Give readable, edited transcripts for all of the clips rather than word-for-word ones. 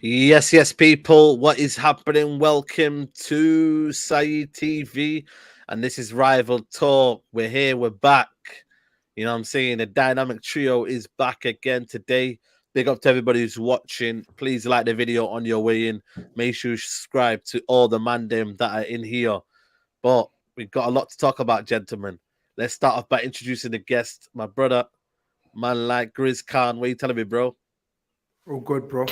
Yes, people. What is happening? Welcome to Saeed TV, and this is Rival Talk. We're here. We're back. You know what I'm saying? The dynamic trio is back again today. Big up to everybody who's watching. Please like the video on your way in. Make sure you subscribe to all the mandem that are in here. But we've got a lot to talk about, gentlemen. Let's start off by introducing the guest, my brother, man like Grizz Khan. What are you telling me, bro? All good, bro.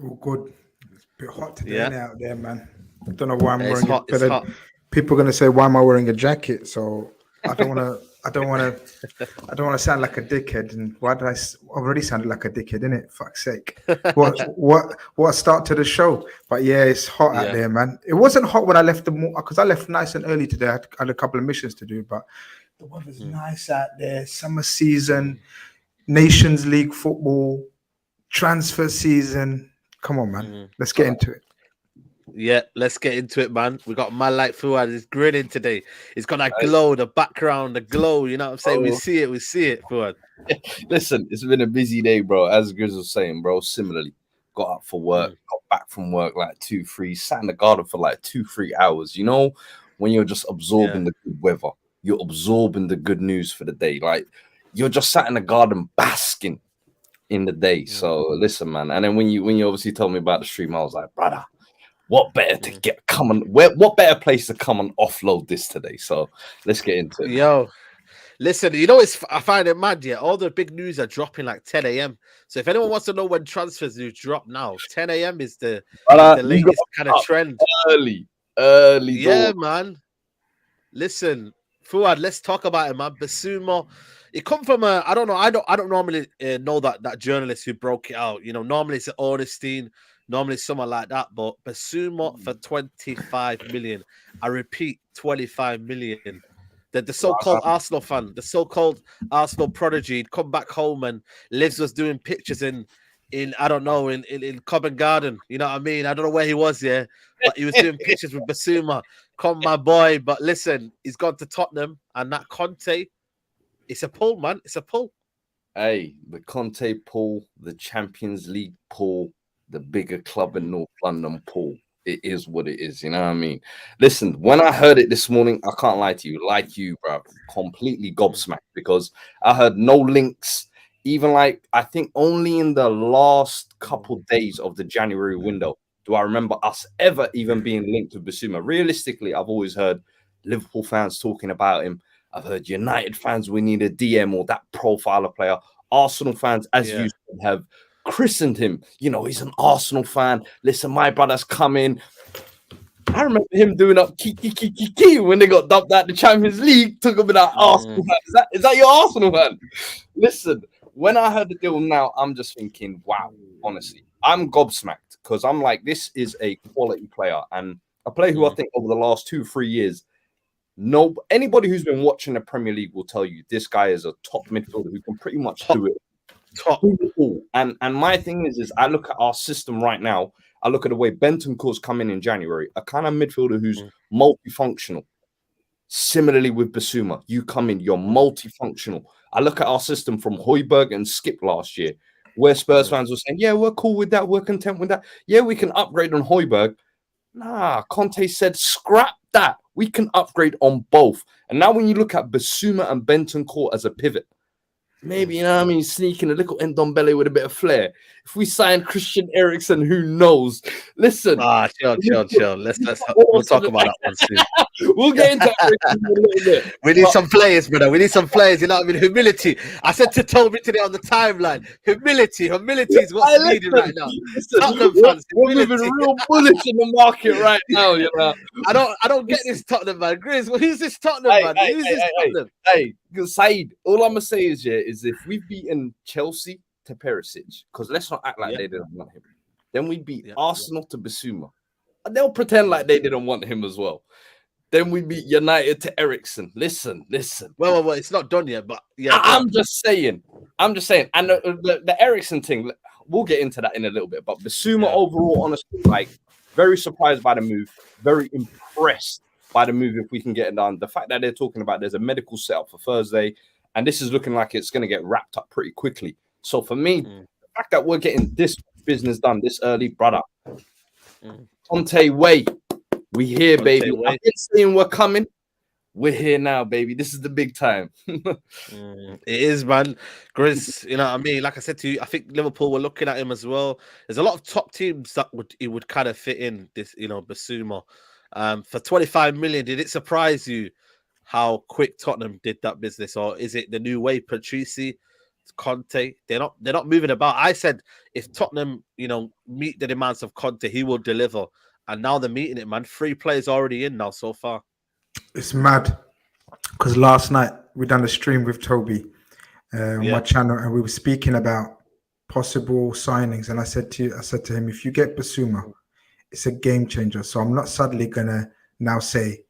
All good. It's a bit hot today Yeah. out there, man. I don't know why I'm It's wearing hot. it. It's hot. People are gonna say, "Why am I wearing a jacket?" So I don't want to. I don't want to. I don't want to sound like a dickhead. And why did I already sounded like a dickhead? Innit? Fuck's sake. What a start to the show. But yeah, it's hot out there, man. It wasn't hot when I left because I left nice and early today. I had a couple of missions to do, but the weather's nice out there. Summer season, Nations League football. Transfer season. Come on, man. Let's get into it. Yeah, let's get into it, man. We got man like Fuad. He's grinning today. He's got that glow, the background, the glow. You know what I'm saying? We see it, Fuad. Listen, it's been a busy day, bro. As Grizz was saying, bro. Similarly, got up for work, got back from work like 2-3, sat in the garden for like 2-3 hours. You know, when you're just absorbing the good weather, you're absorbing the good news for the day. Like you're just sat in the garden basking in the day. So listen, man. And then when you obviously told me about the stream, I was like, brother, what better to what better place to come and offload this today? So let's get into it. Yo, listen, you know I find it mad, yeah. All the big news are dropping like 10 a.m. So if anyone wants to know when transfers do drop now, 10 a.m. is the latest kind of trend. Early. Yeah, man. Listen, Fuad, let's talk about it, man. Basuma. It come from I don't know. I don't normally know that journalist who broke it out. You know, normally it's Ornstein, normally it's someone like that. But Basuma for 25 million. I repeat, 25 million. The so-called Arsenal fan, the so-called Arsenal prodigy, he'd come back home and Liz was doing pictures in I don't know in Covent Garden. You know what I mean? I don't know where he was, but he was doing pictures with Basuma. Come, my boy. But listen, he's gone to Tottenham, and that Conte. It's a pull, man. It's a pull. Hey, the Conte pull, the Champions League pull, the bigger club in North London pull. It is what it is. You know what I mean? Listen, when I heard it this morning, I can't lie to you. Like you, bro, completely gobsmacked because I heard no links. Even like, I think only in the last couple days of the January window do I remember us ever even being linked to Basuma. Realistically, I've always heard Liverpool fans talking about him. I've heard United fans, we need a DM or that profiler player. Arsenal fans, as you have christened him. You know, he's an Arsenal fan. Listen, my brother's coming. I remember him doing up kiki when they got dumped out the Champions League. Took him in that Arsenal fan. Is that your Arsenal fan? Listen, when I heard the deal now, I'm just thinking, wow, honestly. I'm gobsmacked because I'm like, this is a quality player. And a player who I think over the last 2-3 years, anybody who's been watching the Premier League will tell you this guy is a top midfielder who can pretty much do it. Top. And my thing is I look at our system right now. I look at the way Bentancur's come in January, a kind of midfielder who's multifunctional. Similarly with Basuma, you come in, you're multifunctional. I look at our system from Højbjerg and Skip last year, where Spurs fans were saying, yeah, we're cool with that. We're content with that. Yeah, we can upgrade on Højbjerg. Nah, Conte said, scrap that. We can upgrade on both. And now when you look at Basuma and Bentancur as a pivot, maybe, you know what I mean, sneaking a little Ndombele with a bit of flair. If we sign Christian Eriksen, who knows? Listen. Chill. We'll talk about that one soon. We'll get into Eriksen in a little bit. We need some players, brother. We need some players. You know what I mean? Humility. I said to Toby today on the timeline, humility is what's needed right now. Tottenham fans, we're moving real bullish in the market right now, you know. I don't get this Tottenham, man. Grizz, who's this Tottenham, man? Who's this Tottenham? Hey, Saeed, all I'm going to say is if we've beaten Chelsea to Perisic, because let's not act like they didn't want him, then we beat Arsenal to Basuma. And they'll pretend like they didn't want him as well. Then we beat United to Eriksen. Listen. Well, it's not done yet, but yeah. I'm just saying. And the Eriksen thing, we'll get into that in a little bit. But Basuma overall, honestly, like very surprised by the move, very impressed by the move if we can get it done. The fact that they're talking about there's a medical setup for Thursday, and this is looking like it's going to get wrapped up pretty quickly. So for me, the fact that we're getting this business done this early, brother. Mm. Conte way. We here, Conte baby. way. I've been saying we're coming. We're here now, baby. This is the big time. It is, man. Grizz, you know what I mean? Like I said to you, I think Liverpool were looking at him as well. There's a lot of top teams that he would kind of fit in this, Basuma. For 25 million, did it surprise you how quick Tottenham did that business, or is it the new way? Patrici, Conte, they're not moving about. I said if Tottenham, meet the demands of Conte, he will deliver. And now they're meeting it, man. 3 players already in now so far. It's mad because last night we done a stream with Toby on my channel, and we were speaking about possible signings. And I said to him, if you get Basuma, it's a game changer. So I'm not suddenly gonna now say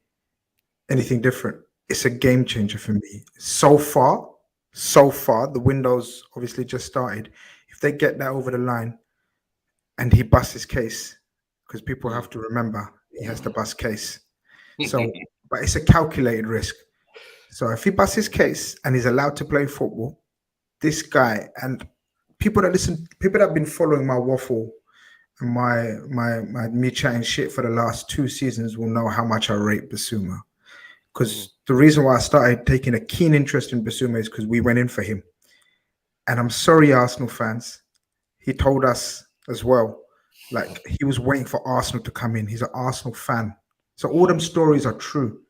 anything different. It's a game changer for me. So far, the window's obviously just started. If they get that over the line and he busts his case, because people have to remember he has to bust case. So, but it's a calculated risk. So if he busts his case and he's allowed to play football, this guy, and people that have been following my waffle and my me chatting shit for the last 2 seasons will know how much I rate Basuma. Because the reason why I started taking a keen interest in Basuma is because we went in for him. And I'm sorry, Arsenal fans. He told us as well, like he was waiting for Arsenal to come in. He's an Arsenal fan. So all them stories are true.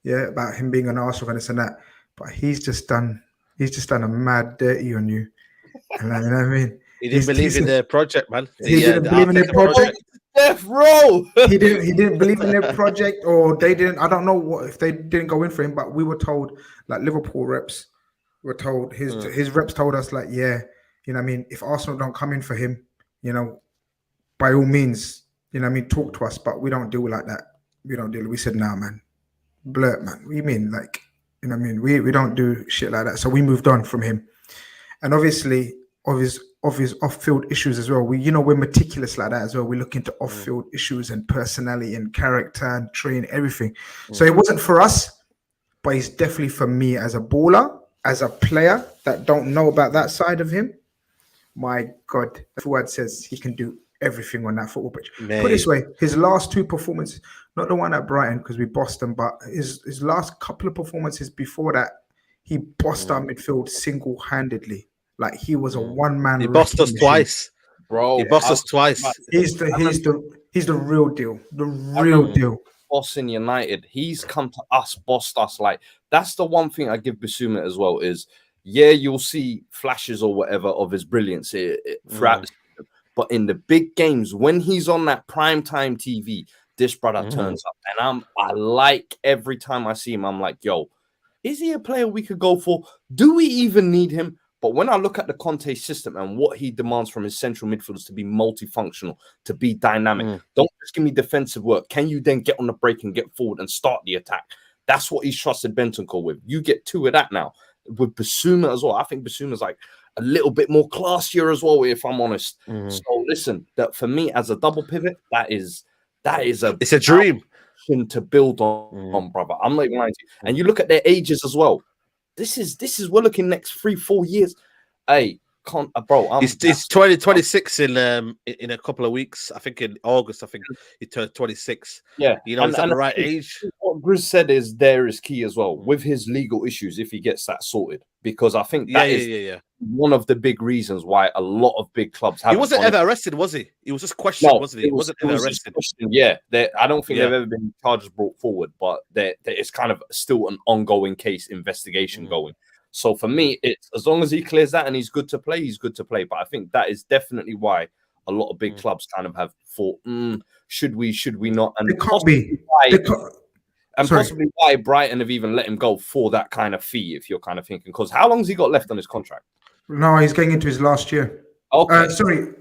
Yeah, about him being an Arsenal fan, this and that. But he's just done a mad dirty on you. And you know what I mean? He didn't believe in their project, man. He didn't believe in their project. Death row. He didn't believe in their project, or they didn't. I don't know what if they didn't go in for him, but we were told, like Liverpool reps were told, his reps told us, like, yeah, you know what I mean, if Arsenal don't come in for him, by all means, talk to us, but we don't deal like that. We don't deal. We said, nah, man. Blurt, man. We mean, like, you know what I mean? We don't do shit like that. So we moved on from him. And obviously, of his off-field issues as well. We're meticulous like that as well. We look into off-field issues and personality and character and training, everything. So it wasn't for us, but it's definitely for me as a baller, as a player that don't know about that side of him. My God, Fuad says he can do everything on that football pitch. Put it this way, his last 2 performances, not the one at Brighton because we bossed them, but his last couple of performances before that, he bossed our midfield single-handedly. Like he was a one-man. He bossed us twice, bro. He bossed us twice. He's the real deal. The real deal. Bossing United, he's come to us, bossed us. Like that's the one thing I give Basuma as well is, yeah, you'll see flashes or whatever of his brilliance throughout the season, but in the big games when he's on that primetime TV, this brother turns up, and I like every time I see him, I'm like, yo, is he a player we could go for? Do we even need him? But when I look at the Conte system and what he demands from his central midfielders to be multifunctional, to be dynamic, don't just give me defensive work. Can you then get on the break and get forward and start the attack? That's what he's trusted Bentancur with. You get 2 of that now. With Basuma as well, I think Basuma's like a little bit more classier as well, if I'm honest. So listen, that for me as a double pivot, it's a dream to build on, brother. I'm not even lying to you. And you look at their ages as well. This is we're looking next 3-4 years. Hey, bro, he's 2026 in a couple of weeks. I think in August. I think he turned 26. Yeah, he's at the right age. What Grizz said is key as well with his legal issues. If he gets that sorted, because I think that is one of the big reasons why a lot of big clubs have. He wasn't ever arrested, was he? He was just questioned, wasn't he? He wasn't ever arrested. Yeah, I don't think there've ever been charges brought forward, but there is kind of still an ongoing case investigation going. So for me, it's as long as he clears that and he's good to play, he's good to play. But I think that is definitely why a lot of big clubs kind of have thought, should we not? And it can't be. Possibly why Brighton have even let him go for that kind of fee, if you're kind of thinking, because how long's he got left on his contract? No, he's going into his last year. Okay. Sorry.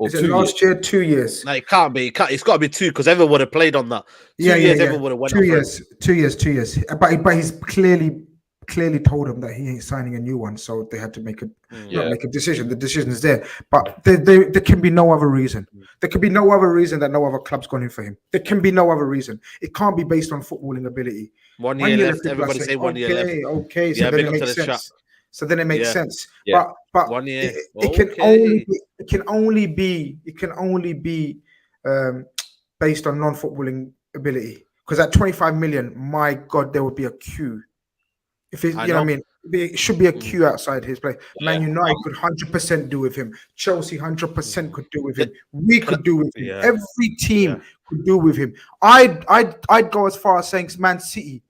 Is it last year? 2 years. No, it can't be. It's got to be 2 because everyone would have played on that. 2 years, everyone would have went 2 years. 2 years. 2 years. But he's clearly told him that he ain't signing a new one, so they had to make a decision. The decision is there, but there can be no other reason. There can be no other reason that no other club's gone in for him. There can be no other reason. It can't be based on footballing ability. 1 year left. Everybody say 1 year left. Okay, so then it makes sense. So then it makes sense. Yeah. But 1 year. it can only be based on non-footballing ability. Because at 25 million, my God, there would be a queue. If it, you know what I mean, it should be a queue outside his place. Man United could 100% do with him. Chelsea 100% could do with him. We could do with him. Every team could do with him. I'd go as far as saying Man City.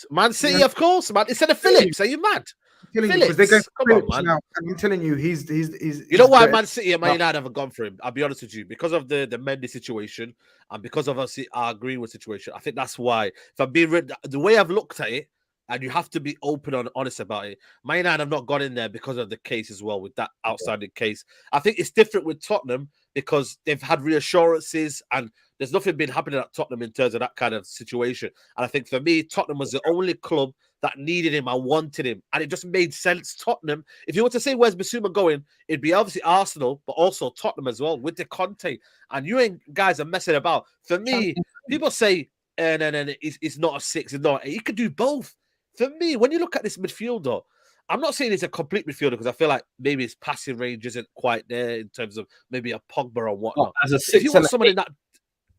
Man City, of course, man. Instead of Phillips, are you mad? Because they're going Phillips now. And I'm telling you, he's you know why Man City and Man United haven't gone for him? I'll be honest with you, because of the Mendy situation and because of obviously our Greenwood situation. I think that's why. If I'm being the way I've looked at it, and you have to be open and honest about it. Man United have not got in there because of the case as well, with that outstanding case. I think it's different with Tottenham because they've had reassurances and there's nothing been happening at Tottenham in terms of that kind of situation. And I think for me, Tottenham was the only club that needed him. I wanted him. And it just made sense. Tottenham, if you were to say, where's Basuma going? It'd be obviously Arsenal, but also Tottenham as well with the Conte. And you ain't guys are messing about. For me, people say, it's not a 6, it's not. He could do both. For me, when you look at this midfielder, I'm not saying he's a complete midfielder because I feel like maybe his passing range isn't quite there in terms of maybe a Pogba or whatnot. As a 6, if you want someone in that,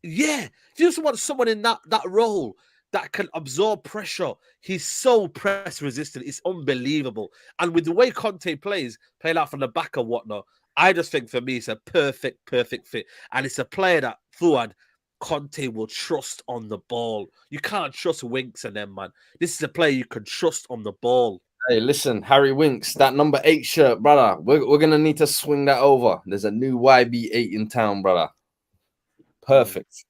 if you just want someone in that role that can absorb pressure, he's so press resistant. It's unbelievable. And with the way Conte plays, playing out from the back and whatnot, I just think for me it's a perfect fit. And it's a player that Fuad Conte will trust on the ball. You can't trust Winks and them, man. This is a player you can trust on the ball. Hey, listen, Harry Winks, that number 8 shirt, brother. We're gonna need to swing that over. There's a new YB8 in town, brother. Perfect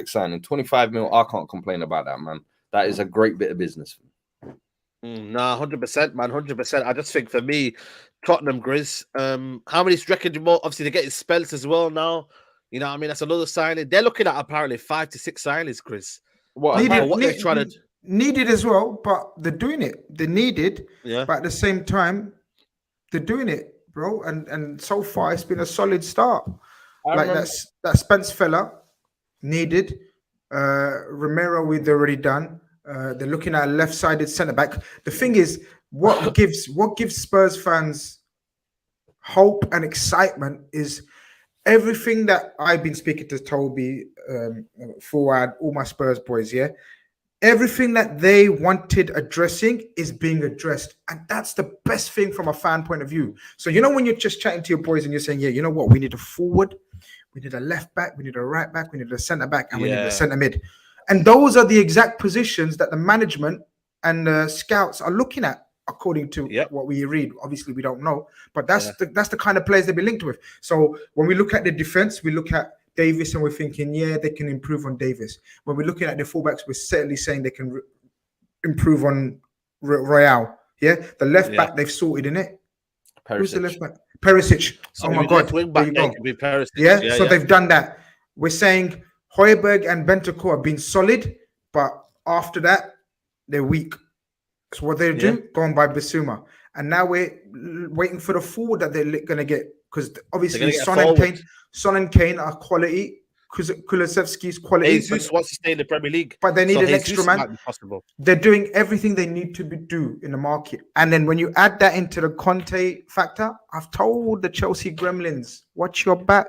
signing. 25 mil. I can't complain about that, man. That is a great bit of business. Nah, 100%, man, 100%. I just think for me, Tottenham, Grizz. How many do you reckon more? Obviously, they're getting Spence as well now. You know what I mean? That's another signing. They're looking at apparently 5 to 6 signings, Chris. Needed as well, but they're doing it. They needed, but at the same time, they're doing it, bro. And so far, it's been a solid start. That Spence fella needed. Romero, we've already done. They're looking at a left-sided centre back. The thing is, what gives Spurs fans hope and excitement is everything that I've been speaking to Toby, Fuad, all my Spurs boys, everything that they wanted addressing is being addressed. And that's the best thing from a fan point of view. So, you know, when you're just chatting to your boys and you're saying, you know what, we need a forward, we need a left back, we need a right back, we need a centre back, and we need a centre mid. And those are the exact positions that the management and the scouts are looking at, according to what we read. Obviously, we don't know, but that's the kind of players they've been linked with. So when we look at the defense, we look at Davis and we're thinking, they can improve on Davis. When we're looking at the fullbacks, we're certainly saying they can improve on Royale. The left back they've sorted in it. Who's the left back? Perisic. Oh my God. There you go. So they've done that. We're saying Højbjerg and Bentancur have been solid, but after that, they're weak. So what they do, go and buy Basuma. And now we're waiting for the forward that they're going to get, because obviously Son and Kane are quality. Kulusevski's quality. Jesus wants to stay in the Premier League. But they need an extra man. They're doing everything they need to do in the market. And then when you add that into the Conte factor, I've told the Chelsea Gremlins, watch your back.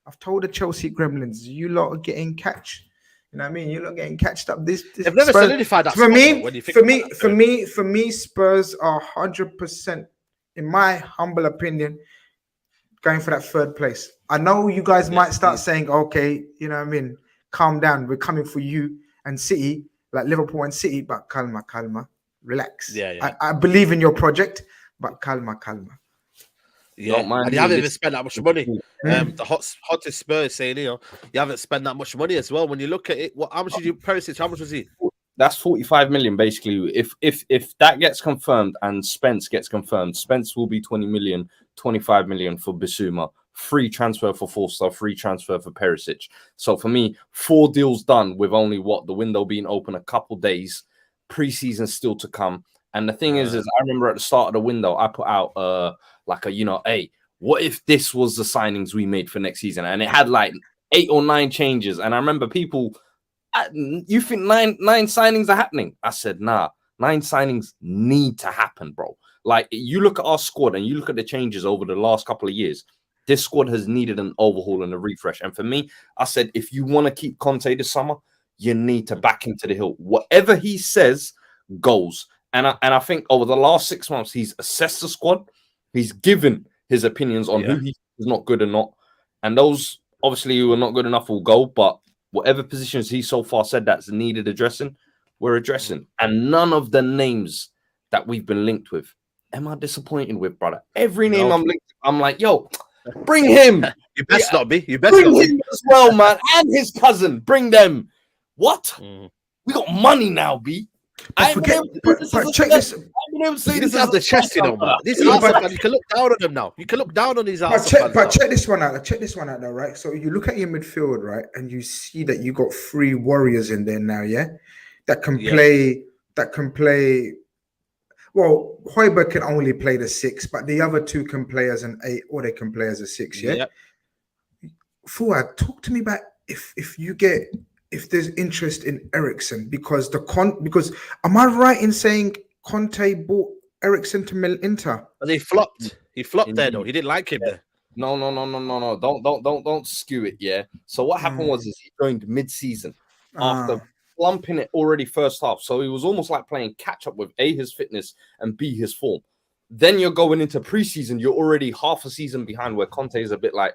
I've told the Chelsea Gremlins, you lot are getting catch. You know what I mean? You're not getting catched up. They've never solidified that. For me, Spurs are 100%, in my humble opinion, going for that third place. I know you guys might start saying, okay, you know what I mean? Calm down. We're coming for you and City, like Liverpool and City, but calma, relax. I believe in your project, but calma. Yeah, and you haven't even spent that much money. The hottest Spurs saying, you haven't spent that much money as well. When you look at it, how much did you Perisic? How much was he? That's 45 million basically. If that gets confirmed and Spence gets confirmed, Spence will be 20 million, 25 million for Bissouma. Free transfer for Forster, free transfer for Perisic. So for me, 4 deals done with only the window being open a couple days, preseason still to come. And the thing is I remember at the start of the window, I put out hey, what if this was the signings we made for next season? And it had like 8 or 9 changes. And I remember people, you think nine signings are happening? I said, nah, 9 signings need to happen, bro. Like, you look at our squad and you look at the changes over the last couple of years. This squad has needed an overhaul and a refresh. And for me, I said, if you want to keep Conte this summer, you need to back him to the hill. Whatever he says goes. And I think over the last 6 months, he's assessed the squad. He's given his opinions on who he is not good and not. And those, obviously, who are not good enough will go. But whatever positions he so far said that's needed addressing, we're addressing. And none of the names that we've been linked with am I disappointed with, brother. Every name I'm linked to, I'm like, yo, bring him. You best not be. You best bring not him be. as well, man. And his cousin. Bring them. What? We got money now, B. But check this. These have the chest, you know, man. These Arsenal fans, you can look down on them now. You can look down on these Arsenal fans. But check this one out. Check this one out, though, right? So you look at your midfield, right, and you see that you got 3 warriors in there now, yeah, that can play. That can play. Well, Højbjerg can only play the 6, but the other 2 can play as an 8, or they can play as a 6. Yeah. Fuad, talk to me about if there's interest in Eriksen, because am I right in saying Conte bought Eriksen to Inter? And he flopped. He flopped there though. He didn't like him there. No. Don't skew it. Yeah. So what happened was he joined mid-season after plumping it already first half. So it was almost like playing catch up with A, his fitness, and B, his form. Then you're going into preseason. You're already half a season behind, where Conte is a bit like,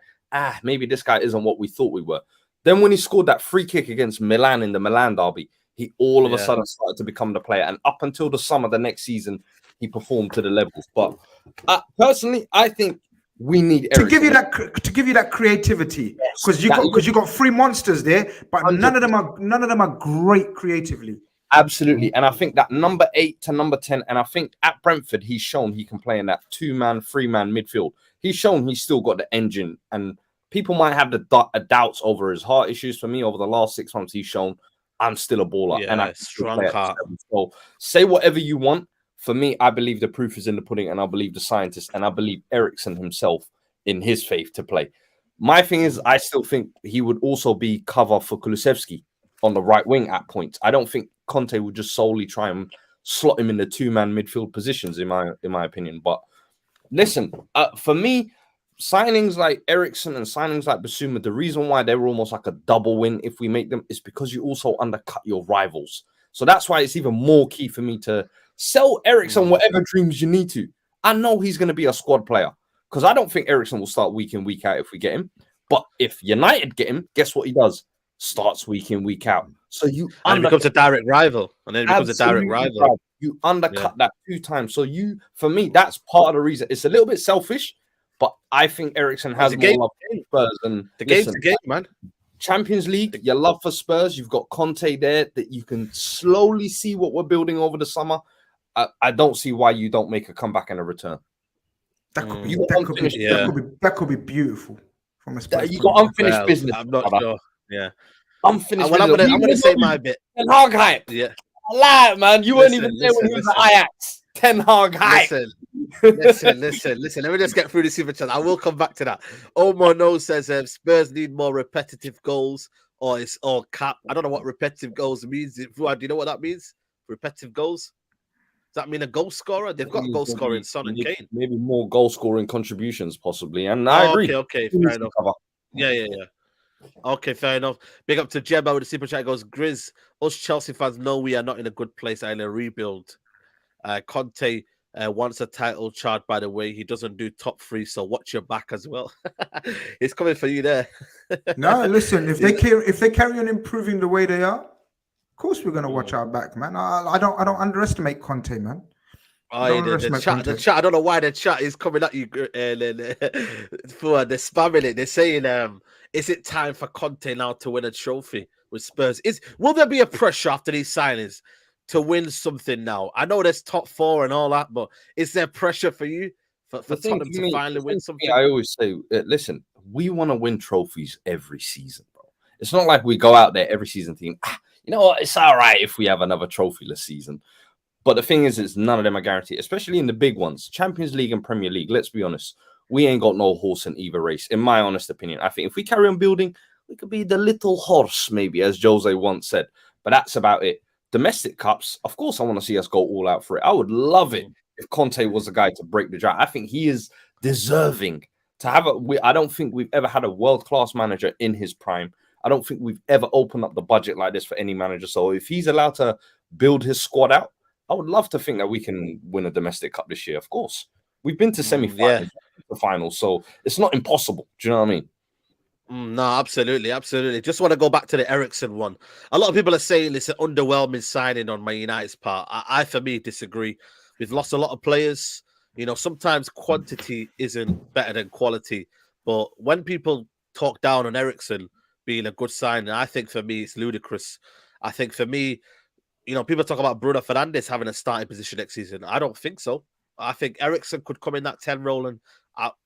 maybe this guy isn't what we thought we were. Then when he scored that free kick against Milan in the Milan derby, he all of a sudden started to become the player. And up until the summer, the next season, he performed to the levels. But personally, I think we need Eriksen. to give you that creativity, because you got 3 monsters there, but 100%. none of them are great creatively. Absolutely. And I think that number 8 to number 10, and I think at Brentford, he's shown he can play in that 2-man, 3-man midfield. He's shown he's still got the engine, and people might have the doubts over his heart issues. For me, over the last 6 months, he's shown I'm still a baller. Yeah, and I strong heart. So say whatever you want. For me, I believe the proof is in the pudding, and I believe the scientists, and I believe Eriksen himself in his faith to play. My thing is, I still think he would also be cover for Kulusevski on the right wing at points. I don't think Conte would just solely try and slot him in the 2-man midfield positions, in my opinion. But listen, for me, signings like Eriksen and signings like Bissouma, the reason why they were almost like a double win if we make them is because you also undercut your rivals. So that's why it's even more key for me to sell Eriksen whatever dreams you need to. I know he's going to be a squad player, because I don't think Eriksen will start week in, week out if we get him. But if United get him, guess what he does? Starts week in, week out. So and becomes a direct rival. And then it becomes a direct rival. You undercut that 2 times. So for me, that's part of the reason. It's a little bit selfish, but I think Eriksen has more love for Spurs. And the game's the game, man. Champions League, your love for Spurs, you've got Conte there that you can slowly see what we're building over the summer. I don't see why you don't make a comeback and a return. That could be beautiful from a Spurs. You got unfinished business. I'm not sure. Yeah. Unfinished business. I'm going to say my bit. Ten Hag hype. Yeah. I lie, man. You weren't even there when he was at Ajax. Ten Hag hype. Listen. Let me just get through the super chat. I will come back to that. Omar No says Spurs need more repetitive goals or cap. I don't know what repetitive goals means. Do you know what that means? Repetitive goals? Does that mean a goal scorer? They've got goal scoring Son and Kane. Maybe more goal scoring contributions, possibly. And I agree. Okay, fair enough. Yeah. Okay, fair enough. Big up to Jebba with the super chat. Goes, Grizz, us Chelsea fans know we are not in a good place in a rebuild. Conte wants a title chart, by the way. He doesn't do top 3, so watch your back as well. It's coming for you there. No, listen, if they carry on improving the way they are, of course we're going to watch our back, man. I don't underestimate Conte, man. The chat, I don't know why the chat is coming at you. They're spamming it. They're saying, is it time for Conte now to win a trophy with Spurs? Will there be a pressure after these signings to win something now? I know there's top 4 and all that, but is there pressure for you for Tottenham to finally win something? I always say, listen, we want to win trophies every season, bro. It's not like we go out there every season thinking, you know what, it's all right if we have another trophyless season. But the thing is none of them are guaranteed, especially in the big ones. Champions League and Premier League, let's be honest, we ain't got no horse in either race, in my honest opinion. I think if we carry on building, we could be the little horse, maybe, as Jose once said. But that's about it. domestic cups, of course, I want to see us go all out for it. I would love it if Conte was the guy to break the drought. I think he is deserving to have I don't think we've ever had a world-class manager in his prime. I don't think we've ever opened up the budget like this for any manager. So if he's allowed to build his squad out, I would love to think that we can win a domestic cup this year. Of course, we've been to semi-finals, the finals, so it's not impossible. Do you know what I mean? No, absolutely, absolutely. Just want to go back to the Eriksen one. A lot of people are saying it's an underwhelming signing on Man United's part. I for me, disagree. We've lost a lot of players. You know, sometimes quantity isn't better than quality. But when people talk down on Eriksen being a good signing, I think for me, it's ludicrous. I think for me, you know, people talk about Bruno Fernandes having a starting position next season. I don't think so. I think Eriksen could come in that 10 role and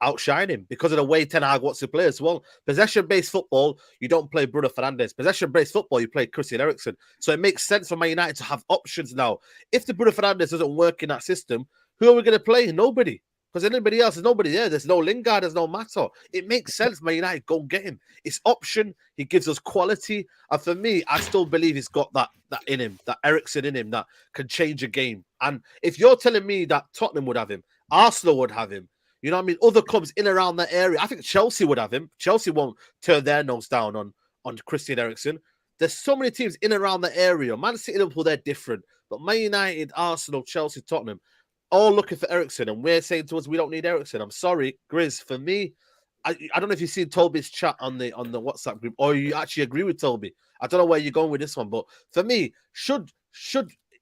outshine him because of the way Ten Hag wants to play as well. Possession-based football, you don't play Bruno Fernandes. Possession-based football, you play Christian Eriksen. So it makes sense for Man United to have options now. If the Bruno Fernandes doesn't work in that system, who are we going to play? Nobody. Because anybody else, there's nobody there. There's no Lingard, there's no Mato. It makes sense, Man United, go get him. It's option. He gives us quality. And for me, I still believe he's got that in him, that Eriksen in him, that can change a game. And if you're telling me that Tottenham would have him, Arsenal would have him, you know what I mean? Other clubs in around that area. I think Chelsea would have him. Chelsea won't turn their nose down on Christian Eriksen. There's so many teams in around the area. Man City, Liverpool, they're different. But Man United, Arsenal, Chelsea, Tottenham, all looking for Eriksen. And we're saying to us, we don't need Eriksen. I'm sorry, Grizz. For me, I don't know if you've seen Toby's chat on the WhatsApp group or you actually agree with Toby. I don't know where you're going with this one. But for me,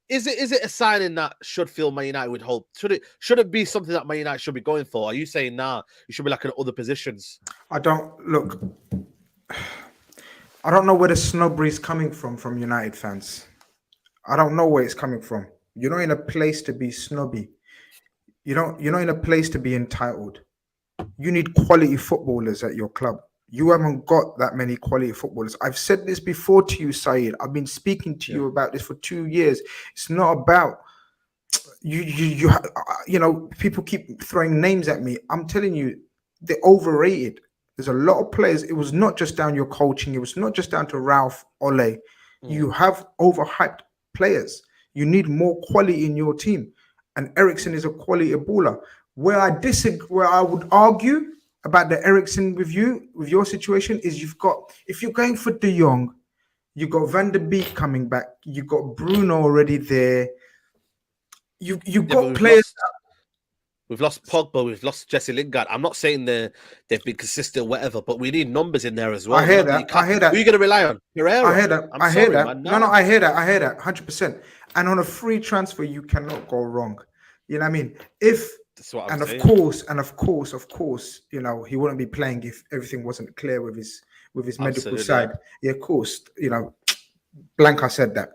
Is it a signing that should fill Man United with hope? Should it be something that Man United should be going for? Are you saying it should be like in other positions? I don't know where the snobbery is coming from United fans. I don't know where it's coming from. You're not in a place to be snobby. You're not in a place to be entitled. You need quality footballers at your club. You haven't got that many quality footballers. I've said this before to you, Saeed. I've been speaking to you about this for 2 years. It's not about you know, people keep throwing names at me. I'm telling you, they're overrated. There's a lot of players. It was not just down your coaching. It was not just down to Ralph Ole. You have overhyped players. You need more quality in your team. And Eriksen is a quality baller. Where I would argue about the Eriksen with your situation is if you're going for De Jong, you got Van der Beek coming back, you got Bruno already there. You got players. We've lost Pogba, we've lost Jesse Lingard. I'm not saying they've been consistent, whatever, but we need numbers in there as well. I hear that. Who are you going to rely on? Pereira. I hear that. I hear that. No, I hear that. 100%. And on a free transfer, you cannot go wrong. You know what I mean? Of course, you know, he wouldn't be playing if everything wasn't clear with his medical side. Yeah, of course, you know, Blanca said that.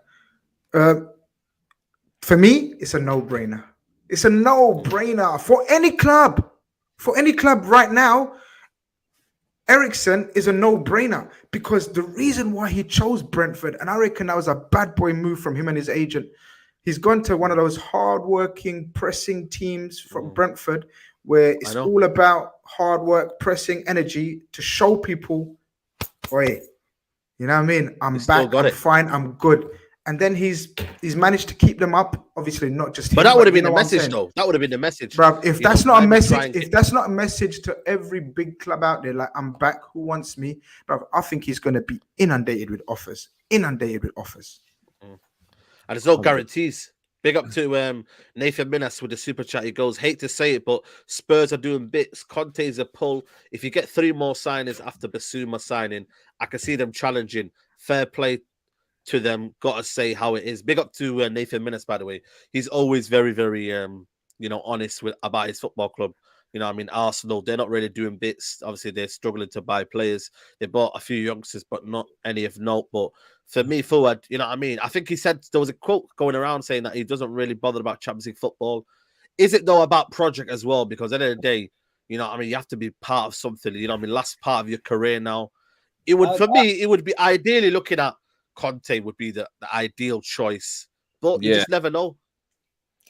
For me, it's a no-brainer. It's a no-brainer for any club. For any club right now, Eriksen is a no-brainer because the reason why he chose Brentford, and I reckon that was a bad boy move from him and his agent. He's gone to one of those hard-working, pressing teams from Brentford where it's all about hard work, pressing, energy to show people, oi, you know what I mean? I'm back, I'm fine, I'm good. And then he's managed to keep them up. Obviously, not just him. But that would have been the message, though. That would have been the message. Bro, if that's not a message, if that's not a message to every big club out there, like I'm back, who wants me? Bro, I think he's going to be inundated with offers. And there's no guarantees. Big up to Nathan Minas with the super chat. He goes, hate to say it, but Spurs are doing bits. Conte's a pull. If you get 3 more signings after Basuma signing, I can see them challenging. Fair play to them. Got to say how it is. Big up to Nathan Minas, by the way. He's always very, very, honest about his football club. You know, I mean, Arsenal, they're not really doing bits. Obviously, they're struggling to buy players. They bought a few youngsters, but not any of note. But for me, forward, you know what I mean? I think he said there was a quote going around saying that he doesn't really bother about Champions League football. Is it, though, about project as well? Because at the end of the day, you know what I mean? You have to be part of something, you know what I mean? Last part of your career now. It would be ideally looking at Conte would be the ideal choice. But you just never know.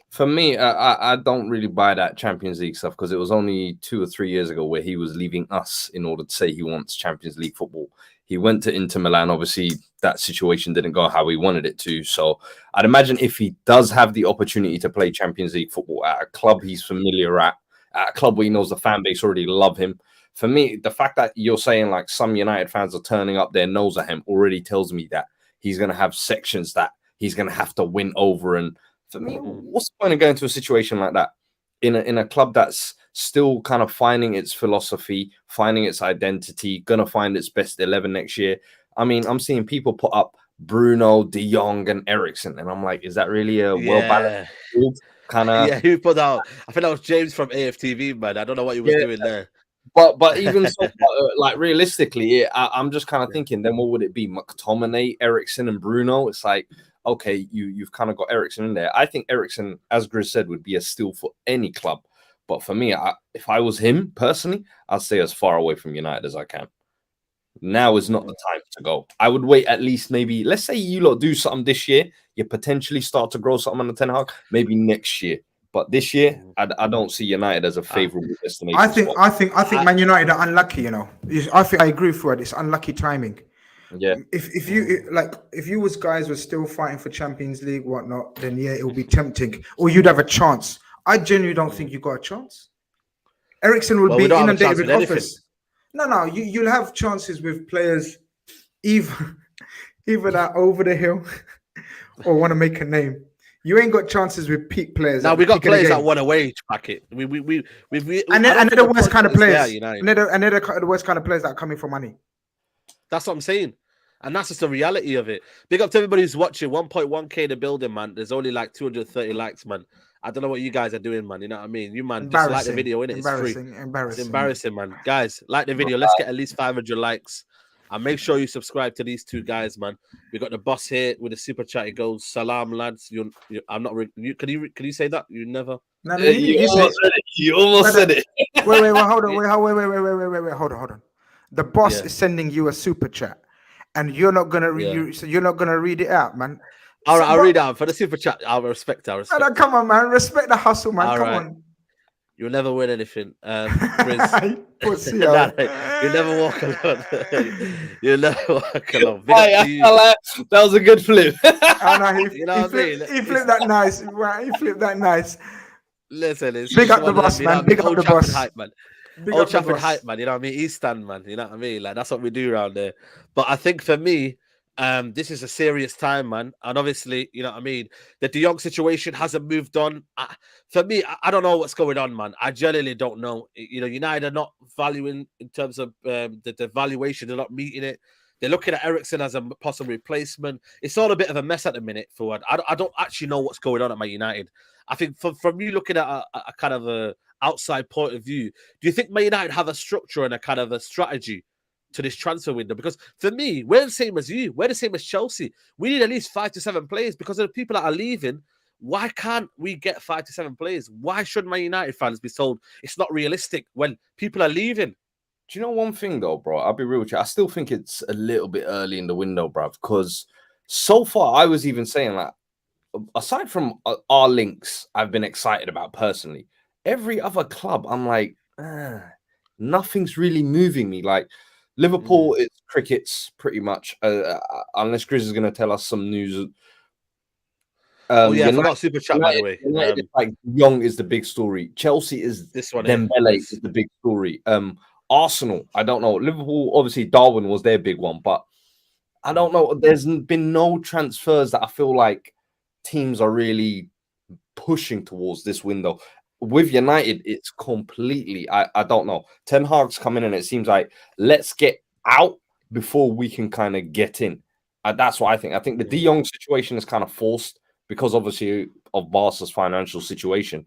For me, I don't really buy that Champions League stuff because it was only 2 or 3 years ago where he was leaving us in order to say he wants Champions League football. He went to Inter Milan. Obviously, that situation didn't go how he wanted it to. So I'd imagine if he does have the opportunity to play Champions League football at a club he's familiar at a club where he knows the fan base already love him. For me, the fact that you're saying like some United fans are turning up their nose at him already tells me that he's going to have sections that he's going to have to win over. And for me, what's the point of going to a situation like that in a club that's still kind of finding its philosophy, finding its identity, going to find its best 11 next year? I mean, I'm seeing people put up Bruno, De Jong, and Eriksen, and I'm like, is that really a well-balanced field? Kind of. Yeah, who put out? I think that was James from AFTV, man. I don't know what he was doing there. But even so, like realistically, I'm just kind of thinking, then what would it be? McTominay, Eriksen, and Bruno? It's like, okay, you've kind of got Eriksen in there. I think Eriksen, as Grizz said, would be a steal for any club. But for me, if I was him personally, I'd stay as far away from United as I can. Now is not the time to go. I would wait at least maybe, let's say you lot do something this year, you potentially start to grow something on the Ten Hag, maybe next year. But this year, I don't see United as a favourable destination. I think Man United are unlucky. You know, I think I agree with it. It's unlucky timing. Yeah. If you was guys were still fighting for Champions League, whatnot, then yeah, it would be tempting, or you'd have a chance. I genuinely don't think you got a chance. Eriksen would be inundated with offers. No, you'll have chances with players either that over the hill or want to make a name. You ain't got chances with peak players. Now we got players that want a wage packet. And they're the worst kind of players. And they're the worst kind of players that are coming for money. That's what I'm saying. And that's just the reality of it. Big up to everybody who's watching. 1.1k in the building, man. There's only like 230 likes, man. I don't know what you guys are doing, man. You know what I mean? You, man, just like the video, innit? It's free. It's embarrassing, man. Guys, like the video. Let's get at least 500 likes. And make sure you subscribe to these two guys, man. We got the boss here with the super chat. It goes, "Salam, lads." I'm not. Can you say that? You never. No, you almost said it. Wait, hold on. Hold on. The boss is sending you a super chat, and you're not gonna read. So you're not gonna read it out, man. All right, I'll read out for the super chat. I'll respect. No, come on, man. Respect the hustle, man. Come on. You'll never win anything, Grizz. You'll never walk alone. You'll never walk alone. That was a good flip. He flipped that nice. He flipped that nice. Listen, it's big up the boss, man. Big up the boss. Hype, man. Old Trafford hype, man. You know what I mean? East Stand, man. You know what I mean? Like, that's what we do around there. But I think for me, this is a serious time, man. And obviously, you know what I mean? The De Jong situation hasn't moved on. For me, I don't know what's going on, man. I genuinely don't know. You know, United are not valuing in terms of the valuation. They're not meeting it. They're looking at Eriksen as a possible replacement. It's all a bit of a mess at the minute, forward. I don't actually know what's going on at Man United. I think from you looking at a kind of a outside point of view, do you think Man United have a structure and a kind of a strategy to this transfer window? Because for me, we're the same as you. We're the same as Chelsea. We need at least 5 to 7 players because of the people that are leaving. Why can't we get 5 to 7 players? Why should Man United fans be told it's not realistic when people are leaving? Do you know one thing though, bro? I'll be real with you. I still think it's a little bit early in the window, bro, because so far I was even saying, like, aside from our links I've been excited about personally, every other club I'm like, nothing's really moving me. Like, Liverpool, it's crickets pretty much, unless Grizz is going to tell us some news. I forgot super chat, by the way. Like, Young is the big story. Chelsea is this one. Dembele is the big story. Arsenal, I don't know. Liverpool, obviously, Darwin was their big one, but I don't know. There's been no transfers that I feel like teams are really pushing towards this window. With United, it's completely, I don't know. Ten Hag's come in and it seems like, let's get out before we can kind of get in. That's what I think. I think the De Jong situation is kind of forced because obviously of Barca's financial situation.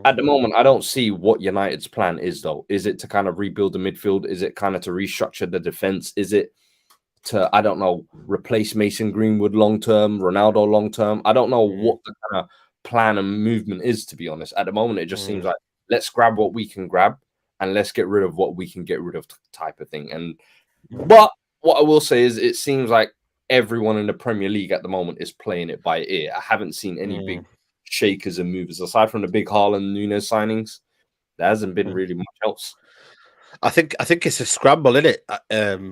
At the moment, I don't see what United's plan is, though. Is it to kind of rebuild the midfield? Is it kind of to restructure the defense? Is it to, I don't know, replace Mason Greenwood long-term, Ronaldo long-term? I don't know what the kind of plan and movement is, to be honest. At the moment, it just seems like, let's grab what we can grab and let's get rid of what we can get rid of type of thing. But what I will say is it seems like everyone in the Premier League at the moment is playing it by ear. I haven't seen any big shakers and movers aside from the big Haaland, Nunez signings. There hasn't been really much else. I think it's a scramble, isn't it?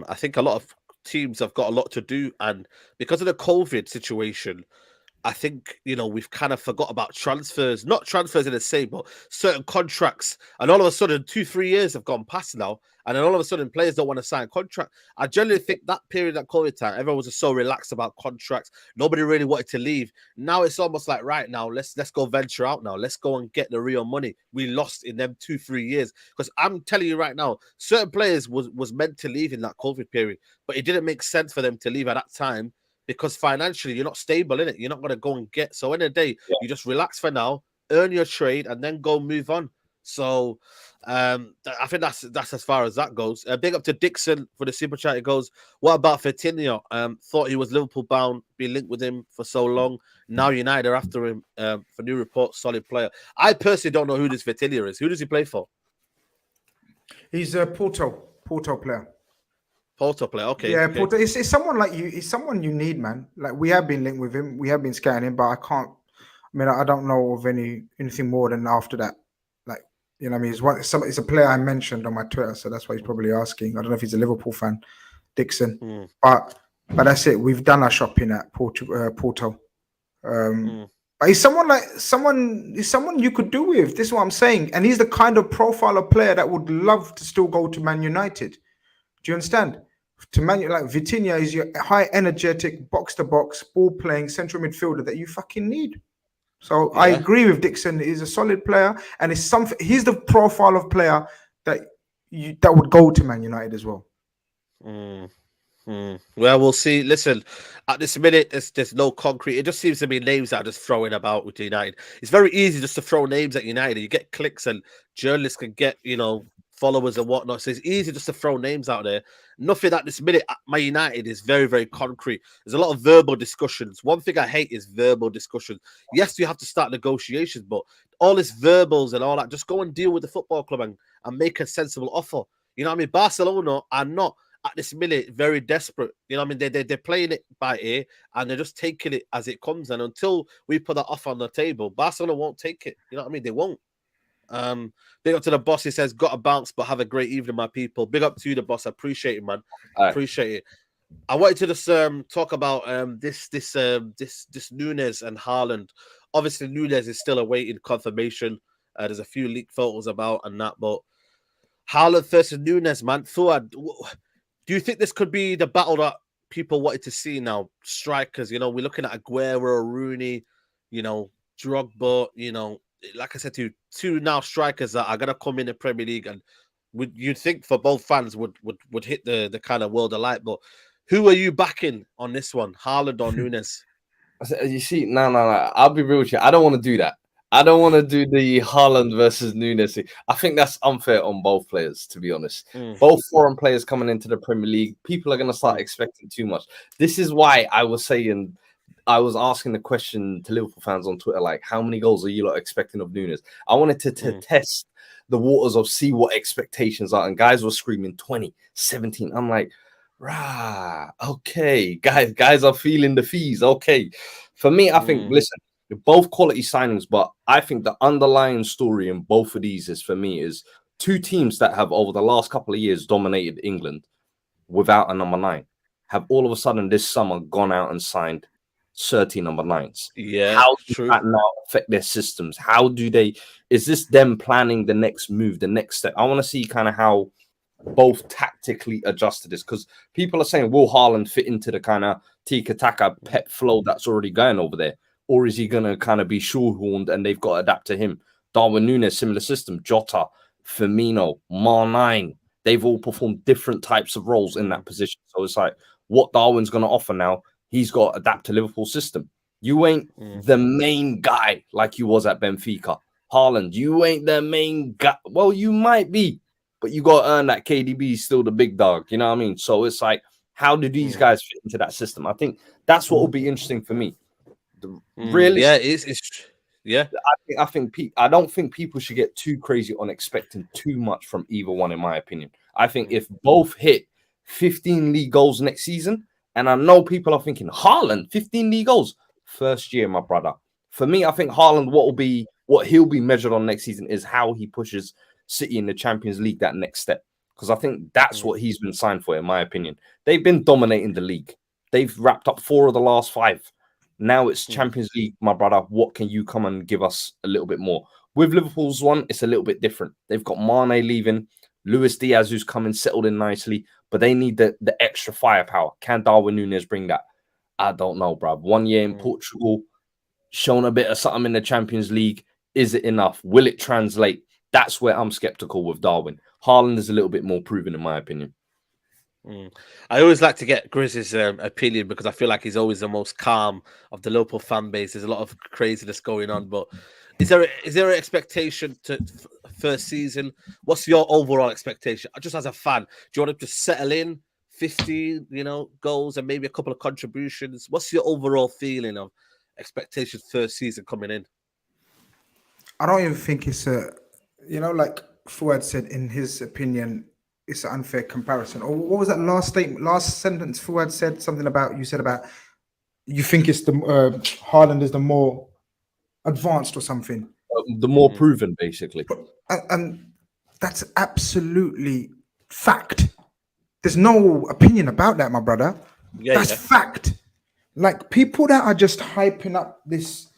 I think a lot of teams have got a lot to do, and because of the COVID situation, I think, we've kind of forgot about transfers, not transfers in the same, but certain contracts. And all of a sudden, 2-3 years have gone past now. And then all of a sudden, players don't want to sign contract. I generally think that period at COVID time, everyone was just so relaxed about contracts. Nobody really wanted to leave. Now it's almost like, right now, let's go venture out now. Let's go and get the real money we lost in them 2-3 years. Because I'm telling you right now, certain players was meant to leave in that COVID period, but it didn't make sense for them to leave at that time. Because financially, you're not stable in it. You're not going to go and get. So in a day, you just relax for now, earn your trade, and then go move on. So I think that's as far as that goes. Big up to Dixon for the super chat. It goes, what about Vitinha? Thought he was Liverpool bound, been linked with him for so long. Now United are after him for new reports, solid player. I personally don't know who this Vitinha is. Who does he play for? He's a Porto player. Porto player, okay. Yeah, okay. Porto. It's someone like you. It's someone you need, man. Like we have been linked with him. We have been scouting him, but I can't. I mean, I don't know of anything more than after that. Like, you know, what I mean, it's a player I mentioned on my Twitter, so that's why he's probably asking. I don't know if he's a Liverpool fan, Dixon, but that's it. We've done our shopping at Porto. But he's someone you could do with. This is what I'm saying, and he's the kind of profile of player that would love to still go to Man United. Do you understand? To Man, like Vitinha is your high energetic box to box ball playing central midfielder that you fucking need. So I agree with Dixon. He's a solid player, and it's something. He's the profile of player that would go to Man United as well. Well, we'll see. Listen, at this minute, there's no concrete. It just seems to be names that are just throwing about with United. It's very easy just to throw names at United. You get clicks, and journalists can get followers and whatnot. So it's easy just to throw names out there. Nothing at this minute at Man United is very, very concrete. There's a lot of verbal discussions. One thing I hate is verbal discussions. Yes, you have to start negotiations, but all this verbals and all that, just go and deal with the football club and make a sensible offer. You know what I mean? Barcelona are not at this minute very desperate. You know what I mean? They're playing it by ear and they're just taking it as it comes. And until we put that offer on the table, Barcelona won't take it. You know what I mean? They won't. Big up to the boss. He says, got a bounce, but have a great evening, my people. Big up to you, the boss. I appreciate it, man. Appreciate it. I wanted to just talk about this Nunez and Haaland. Obviously, Nunez is still awaiting confirmation. There's a few leaked photos about and that, but Haaland versus Nunez, man. Fuad, do you think this could be the battle that people wanted to see now? Strikers, we're looking at Aguero, Rooney, Drogba, like I said to you, two now strikers that are going to come in the Premier League, and you'd think for both fans would hit the kind of world of light. But who are you backing on this one, Haaland or Nunez? You see, no. I'll be real with you. I don't want to do that. I don't want to do the Haaland versus Nunez thing. I think that's unfair on both players, to be honest. Both foreign players coming into the Premier League, people are going to start expecting too much. This is why I was asking the question to Liverpool fans on Twitter, like, how many goals are you lot expecting of Nunez? I wanted to test the waters of see what expectations are. And guys were screaming 20, 17. I'm like, rah, okay. Guys are feeling the fees. Okay. For me, I think, listen, they're both quality signings, but I think the underlying story in both of these is two teams that have over the last couple of years dominated England without a number 9 have all of a sudden this summer gone out and signed 30 number 9s. Yeah, how does that now affect their systems? Is this them planning the next move, the next step? I want to see kind of how both tactically adjust to this, because people are saying, will Haaland fit into the kind of tiki-taka pep flow that's already going over there? Or is he going to kind of be shoehorned and they've got to adapt to him? Darwin Núñez, similar system. Jota, Firmino, Mar9, they've all performed different types of roles in that position. So it's like, what Darwin's going to offer now, he's got to adapt to Liverpool's system. You ain't the main guy like you was at Benfica. Haaland, you ain't the main guy. Well, you might be, but you got to earn that. KDB is still the big dog. You know what I mean? So it's like, how do these guys fit into that system? I think that's what will be interesting for me. Really, I don't think people should get too crazy on expecting too much from either one, in my opinion. I think if both hit 15 league goals next season, and I know people are thinking Haaland 15 league goals first year, my brother. For me, I think Haaland, what he'll be measured on next season is how he pushes City in the Champions League that next step. because I think that's what he's been signed for, in my opinion. They've been dominating the league. They've wrapped up 4 of the last 5. Now it's Champions League, my brother. What can you come and give us a little bit more? With Liverpool's one, it's a little bit different. They've got Mane leaving, Luis Diaz, who's coming, settled in nicely, but they need the extra firepower. Can Darwin Nunez bring that? I don't know, bruv. 1 year in Portugal, shown a bit of something in the Champions League. Is it enough? Will it translate? That's where I'm skeptical with Darwin. Haaland is a little bit more proven, in my opinion. I always like to get Grizz's opinion because I feel like he's always the most calm of the local fan base. There's a lot of craziness going on, but is there an expectation to first season? What's your overall expectation? Just as a fan, do you want him to settle in 50, goals and maybe a couple of contributions? What's your overall feeling of expectation first season coming in? I don't even think it's like Fuad said in his opinion, it's an unfair comparison. Or what was that last sentence Fuad said? Something about you think it's the Haaland is the more advanced or something. The more proven, basically. And that's absolutely fact. There's no opinion about that, my brother. That's fact. Like, people that are just hyping up this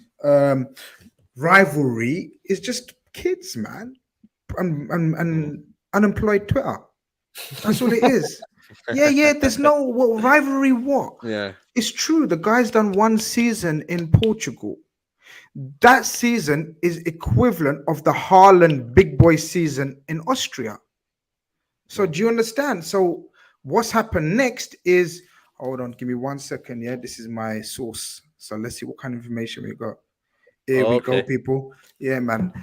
rivalry is just kids, man, and unemployed Twitter. That's all it is. There's no rivalry. What? Yeah, it's true. The guy's done 1 season in Portugal. That season is equivalent of the Haaland big boy season in Austria. So do you understand? So what's happened next is, hold on, give me 1 second. Yeah, this is my source. So let's see what kind of information we got. Here we go, people. Yeah, man.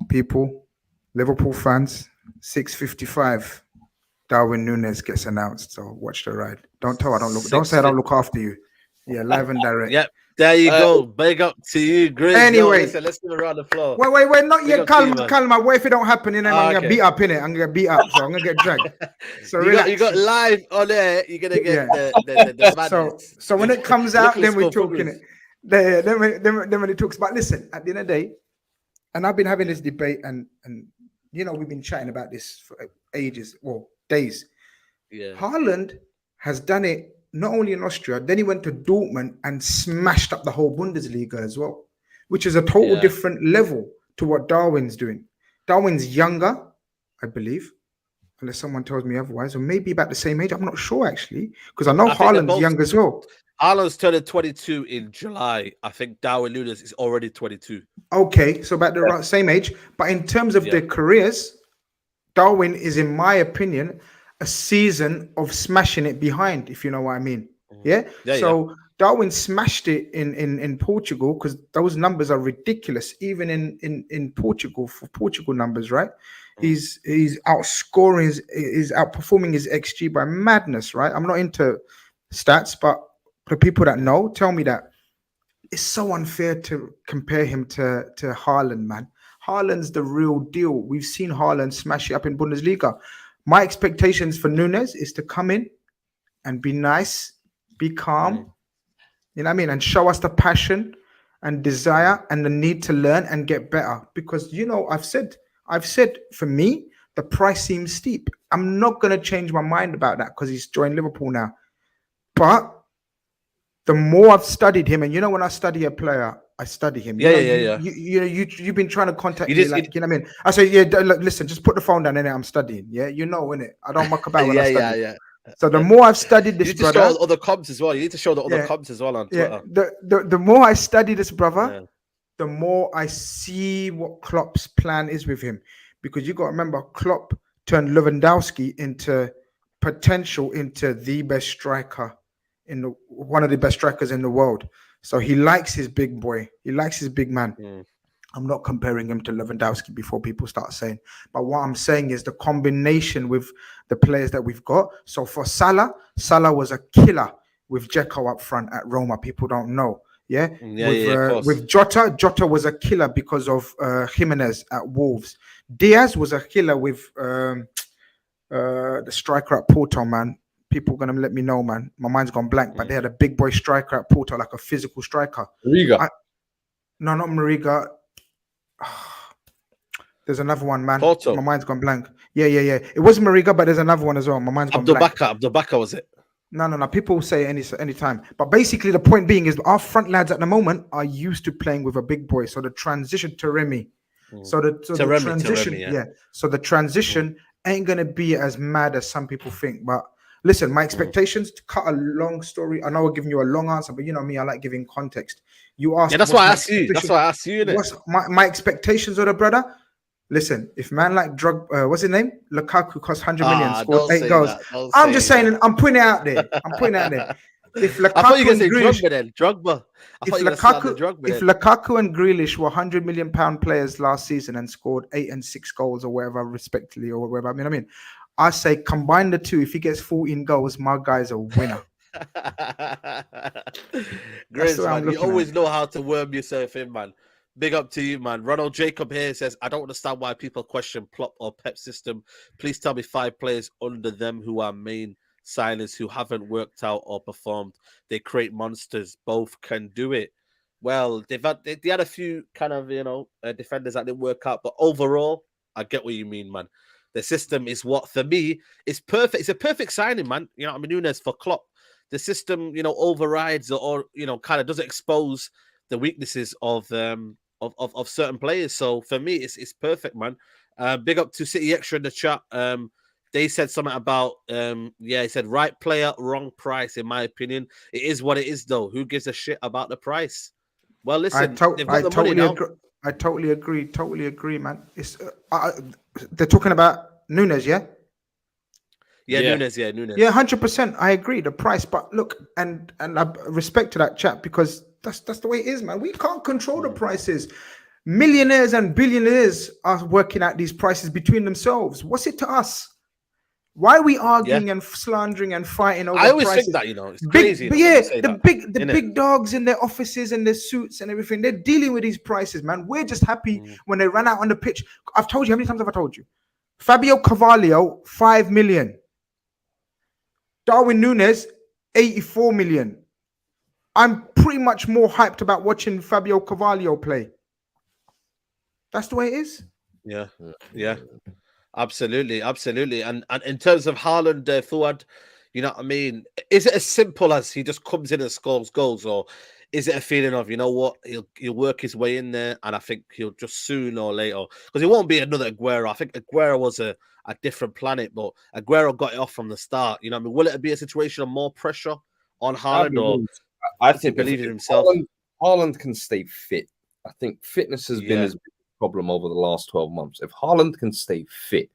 People, Liverpool fans, 6:55. Darwin Nunez gets announced. So watch the ride. Don't say I don't look after you. Yeah, live and direct. Yep. There you go. Big up to you, Grizz. Anyway, let's give it around the floor. Wait, not yet. Calm. What if it don't happen? I'm gonna get beat up in it. I'm gonna get beat up, so I'm gonna get dragged. So you got live on there. You're gonna get the madness. So when it comes out, then we're talking it. Then when it talks about, listen, at the end of the day, and I've been having this debate, and we've been chatting about this for ages, days. Yeah, Haaland has done it. Not only in Austria, then he went to Dortmund and smashed up the whole Bundesliga as well, which is a total different level to what Darwin's doing. Darwin's younger, I believe, unless someone tells me otherwise, or maybe about the same age. I'm not sure, actually, because I know Haaland's young as well. Haaland's turning 22 in July. I think Darwin Nunez is already 22. Okay, so about the same age. But in terms of their careers, Darwin is, in my opinion, a season of smashing it behind, if you know what I mean. So Darwin smashed it in Portugal, because those numbers are ridiculous, even in Portugal, for Portugal numbers, right? He's outscoring, he's outperforming his XG by madness, right? I'm not into stats, but for people that know, tell me that it's so unfair to compare him to Haaland, man. Haaland's the real deal. We've seen Haaland smash it up in Bundesliga. My expectations for Nunez is to come in and be nice, be calm, you know what I mean, and show us the passion and desire and the need to learn and get better. Because, I've said for me, the price seems steep. I'm not going to change my mind about that because he's joined Liverpool now. But the more I've studied him, and when I study a player, I study him. You've been trying to contact me, you know what I mean? I say, look, listen, just put the phone down, innit? I'm studying. Yeah, innit? I don't muck about when I study. So the more I've studied this, brother, show other comps as well. You need to show the other comps as well on Twitter. The more I study this, brother, the more I see what Klopp's plan is with him. Because you got to remember, Klopp turned Lewandowski into the best striker one of the best strikers in the world. So he likes his big boy. He likes his big man. I'm not comparing him to Lewandowski before people start saying. But what I'm saying is the combination with the players that we've got. So for Salah was a killer with Dzeko up front at Roma. People don't know. With Jota was a killer because of Jimenez at Wolves. Diaz was a killer with the striker at Porto, man. People are going to let me know, man. My mind's gone blank, but they had a big boy striker at Porto, like a physical striker. Mariga. No, not Mariga. There's another one, man. Porto. My mind's gone blank. Yeah. It wasn't Mariga, but there's another one as well. My mind's gone blank. Abdul Bakr was it? No. People say any time. But basically, the point being is our front lads at the moment are used to playing with a big boy. So the transition to Remy. So the transition, yeah. So the transition ain't gonna be as mad as some people think. But listen, my expectations, to cut a long story. I know I'm giving you a long answer, but you know me, I like giving context. You asked. Yeah, that's why I asked you. That's why I asked you. What's my expectations of the brother? Listen, if man like what's his name? Lukaku cost 100 million, scored 8 goals. I'm just saying, I'm putting it out there. If Lukaku, I thought you were going to say Drogba then. Drogba. If Lukaku and Grealish were 100 million pound players last season and scored 8 and 6 goals or whatever, respectively, or whatever, I mean, I say combine the two. If he gets 14 goals, my guy's a winner. Grizz, man, you always know how to worm yourself in, man. Big up to you, man. Ronald Jacob here says, I don't understand why people question Klopp or Pep system. Please tell me 5 players under them who are main signings who haven't worked out or performed. They create monsters. Both can do it. Well, they had a few kind of, defenders that didn't work out. But overall, I get what you mean, man. The system is what, for me, is perfect. It's a perfect signing, man. You know, Nunez for Klopp. The system, overrides or kind of doesn't expose the weaknesses of certain players. So for me, it's perfect, man. Big up to City Extra in the chat. They said something about he said right player, wrong price. In my opinion, it is what it is, though. Who gives a shit about the price? Well, listen, they've got the money now. I totally agree, man. It's they're talking about Nunez, yeah. Nunez. Yeah, 100%. I agree. The price, but look, and I respect to that chat because that's the way it is, man. We can't control the prices. Millionaires and billionaires are working out these prices between themselves. What's it to us? Why are we arguing and slandering and fighting over? I always prices? think that it's crazy. But the big dogs in their offices and their suits and everything, they're dealing with these prices, man. We're just happy when they run out on the pitch. I've told you, how many times have I told you? Fabio Carvalho, 5 million. Darwin Nunez, 84 million. I'm pretty much more hyped about watching Fabio Carvalho play. That's the way it is. Yeah. Absolutely. And in terms of Haaland, Fuad, you know what I mean? Is it as simple as he just comes in and scores goals, or is it a feeling of, you know what, he'll work his way in there, and I think he'll just sooner or later, because he won't be another Aguero. I think Aguero was a different planet, but Aguero got it off from the start. You know what I mean? Will it be a situation of more pressure on Haaland, or I think believe in himself? Haaland can stay fit. I think fitness has been his problem over the last 12 months. If Haaland can stay fit,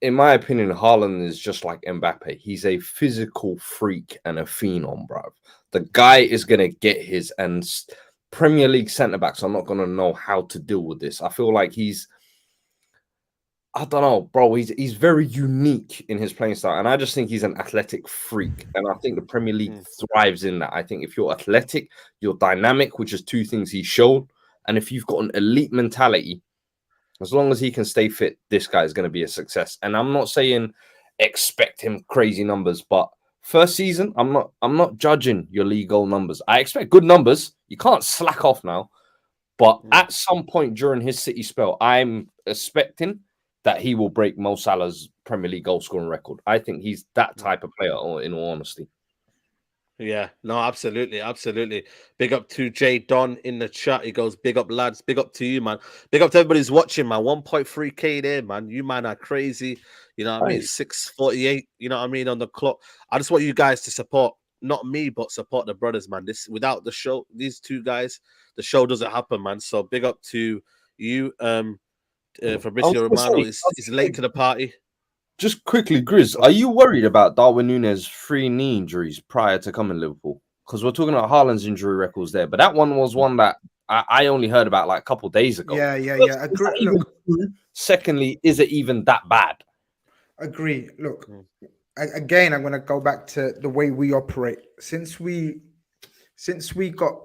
in my opinion, Haaland is just like Mbappe. He's a physical freak and a phenom, bruv. The guy is going to get his, and Premier League centre-backs are not going to know how to deal with this. I feel like I don't know, bro. He's very unique in his playing style, and I just think he's an athletic freak. And I think the Premier League thrives in that. I think if you're athletic, you're dynamic, which is 2 things he's shown. And if you've got an elite mentality, as long as he can stay fit, this guy is going to be a success. And I'm not saying expect him crazy numbers, but first season, I'm not judging your league goal numbers. I expect good numbers. You can't slack off now. But at some point during his City spell, I'm expecting that he will break Mo Salah's Premier League goal scoring record. I think he's that type of player, in all honesty. Yeah, no, absolutely. Big up to Jay Don in the chat. He goes, big up, lads. Big up to you, man. Big up to everybody who's watching, man. 1.3K there, man. You, man, are crazy. You know what I mean? 6:48, you know what I mean, on the clock. I just want you guys to support, not me, but support the brothers, man. Without the show, these 2 guys, the show doesn't happen, man. So big up to you. Fabrizio Romano is late to the party. Just quickly, Grizz, are you worried about Darwin Nunez' 3 knee injuries prior to coming to Liverpool? Because we're talking about Haaland's injury records there, but that one was one that I only heard about like a couple of days ago. Yeah. Secondly, is it even that bad? Agree. Look, again, I'm going to go back to the way we operate. Since we got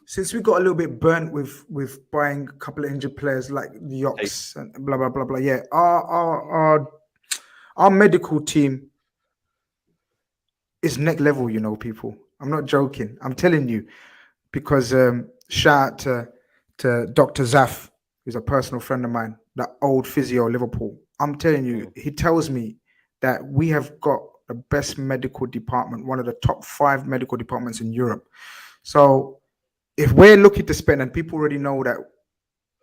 a little bit burnt with buying a couple of injured players like the Ox and blah blah blah blah. Yeah, our medical team is next level. You know, people. I'm not joking. I'm telling you, because shout out to Dr. Zaf. who's a personal friend of mine, that old physio Liverpool. I'm telling you, he tells me that we have got the best medical department, one of the top 5 medical departments in Europe. So if we're looking to spend, and people already know that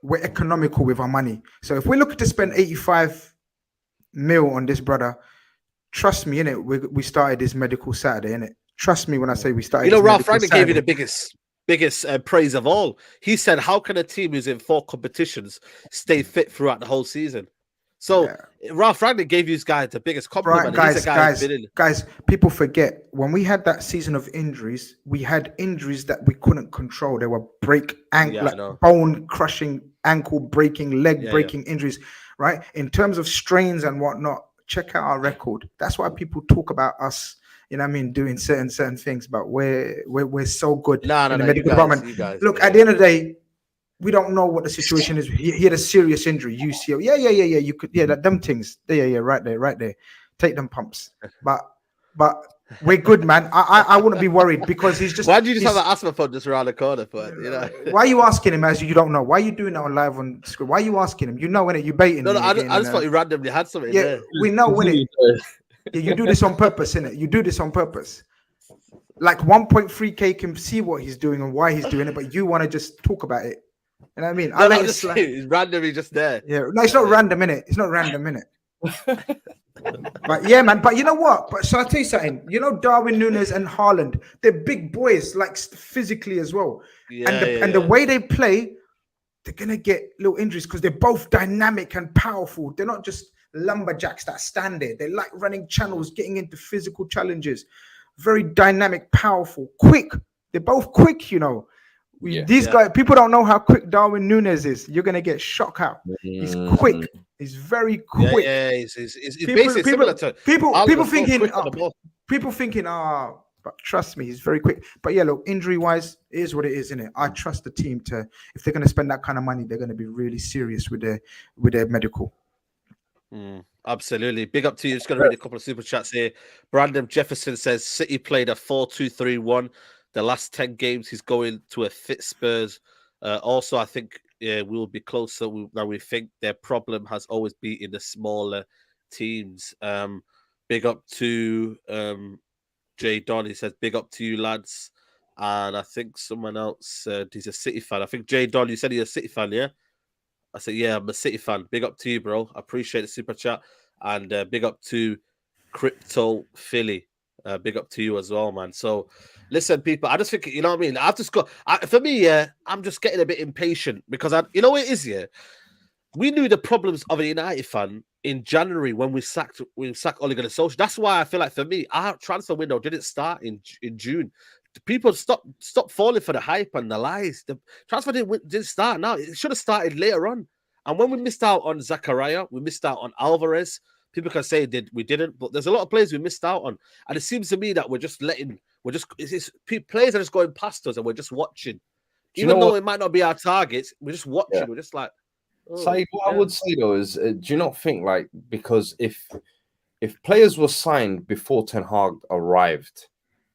we're economical with our money. So if we're looking to spend 85 mil on this brother, trust me, innit, we started this medical Saturday, innit? Trust me when I say we started. You know, Ralph Ragnick gave you the biggest praise of all. He said, "How can a team who's in 4 competitions stay fit throughout the whole season?" So Ralph Ragnick gave you guys the biggest compliment. Right, guys, people forget when we had that season of injuries, we had injuries that we couldn't control. They were bone crushing, ankle breaking, leg breaking injuries, right? In terms of strains and whatnot, check out our record. That's why people talk about us. You know what I mean? Doing certain things, but we're so good in the medical department. Look, at the end of the day, we don't know what the situation is. He had a serious injury, UCL. Yeah. You could, them things. Yeah, right there. Take them pumps. But we're good, man. I wouldn't be worried because he's just. Why do you just have an asthma phone just around the corner? But why are you asking him as you don't know? Why are you doing that on live on screen? Why are you asking him? You know, innit? You baiting. No, I just thought you randomly had something. Yeah, we know, innit? Yeah, you do this on purpose, innit? You do this on purpose. Like 1.3K can see what he's doing and why he's doing it, but you want to just talk about it. You know what I mean? It's randomly just there. Yeah, no, it's not random, innit? It's not random, innit? But yeah, man. But you know what? But so I'll tell you something. You know, Darwin Nunez and Haaland, they're big boys, like physically as well. And the way they play, they're gonna get little injuries because they're both dynamic and powerful. They're not just lumberjacks that stand there. They like running channels, getting into physical challenges. Very dynamic, powerful, quick. They're both quick, you know. These guys, people don't know how quick Darwin Nunez is. You're gonna get shocked out. He's quick. He's very quick. He's basically similar to people thinking, but trust me, he's very quick. But yeah, look, injury wise, it is what it is, isn't it? I trust the team to, if they're gonna spend that kind of money, they're gonna be really serious with their medical. Absolutely. Big up to you. Just going to read a couple of super chats here. Brandon Jefferson says City played a 4-2-3-1. The last 10 games, he's going to a fit Spurs. Also, I think we will be closer than we think. Their problem has always been in the smaller teams. Big up to Jay Don. He says, big up to you, lads. And I think someone else he's a City fan. I think Jay Don, you said he's a City fan, yeah? I said, yeah, I'm a City fan. Big up to you, bro. I appreciate the super chat. And big up to Crypto Philly. Big up to you as well, man. So, listen, people, I just think, you know what I mean? I've just got, for me, I'm just getting a bit impatient because, you know what it is, yeah? We knew the problems of a United fan in January when we sacked Ole Gunnar Solskjaer. That's why I feel like, for me, our transfer window didn't start in June. People stop falling for the hype and the lies. The transfer didn't start now. It should have started later on. And when we missed out on Zakaria, we missed out on Alvarez. People can say we didn't, but there's a lot of players we missed out on. And it seems to me that players are just going past us and we're just watching. Even though it might not be our targets, we're just watching. Yeah. We're just like, Saeed, what I would say though is, do you not think like, because if players were signed before Ten Hag arrived,